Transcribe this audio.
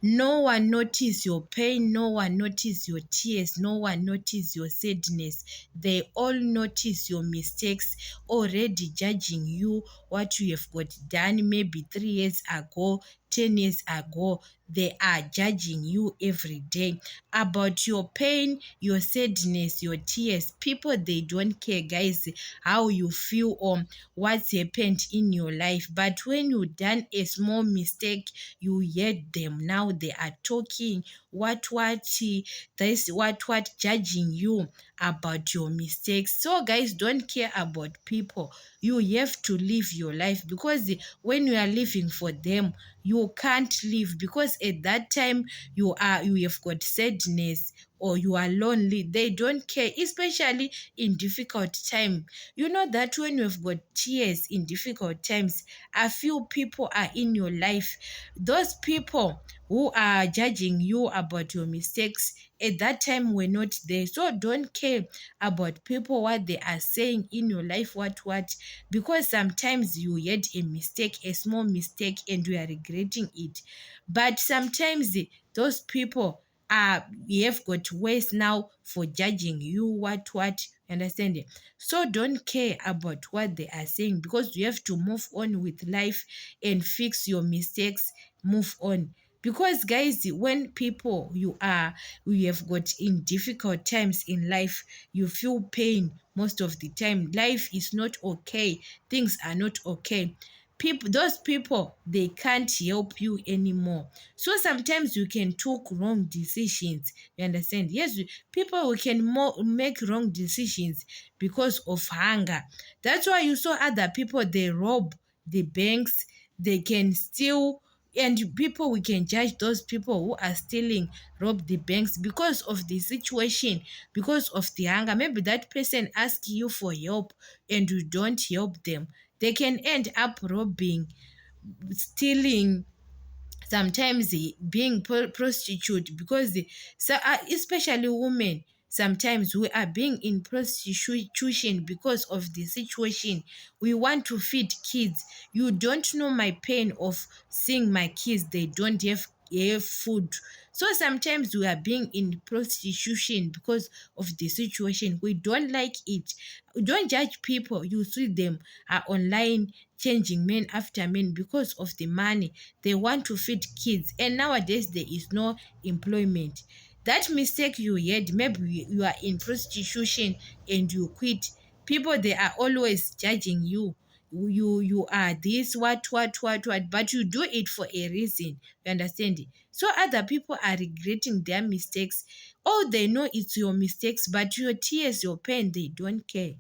No one notice your pain, no one notice your tears, no one notice your sadness. They all notice your mistakes, already judging you, what you have got done maybe 3 years ago, 10 years ago. They are judging you every day about your pain, your sadness, your tears. People, they don't care, guys, how you feel or what's happened in your life. But when you done a small mistake, you heard them. Now they are talking what judging you about your mistakes. So guys, don't care about people. You have to live your life, because when you are living for them, you can't live, because at that time you have got sadness or you are lonely. They don't care, especially in difficult time. You know that when you have got tears in difficult times, a few people are in your life. Those people who are judging you about your mistakes at that time were not there. So don't care about people, what they are saying in your life, what, because sometimes you had a mistake, a small mistake, and you are regretting it. But sometimes those people you have got ways now for judging you, what, understand it? So don't care about what they are saying, because you have to move on with life and fix your mistakes, move on. Because guys, when people you have got in difficult times in life, you feel pain most of the time. Life is not okay, things are not okay. Those people, they can't help you anymore. So sometimes you can take wrong decisions, you understand? Yes, people who can make wrong decisions because of hunger. That's why you saw other people, they rob the banks, they can steal. And people, we can judge those people who are stealing, rob the banks, because of the situation, because of the hunger. Maybe that person asks you for help and you don't help them. They can end up robbing, stealing, sometimes being prostitute, because especially women, sometimes we are being in prostitution because of the situation. We want to feed kids. You don't know my pain of seeing my kids, they don't have food. So sometimes we are being in prostitution because of the situation. We don't like it. Don't judge people. You see them are online changing men after men because of the money. They want to feed kids, and nowadays there is no employment. That mistake you had, maybe you are in prostitution and you quit. People, they are always judging you. You are this, what, but you do it for a reason. You understand it? So other people are regretting their mistakes. All they know is your mistakes, but your tears, your pain, they don't care.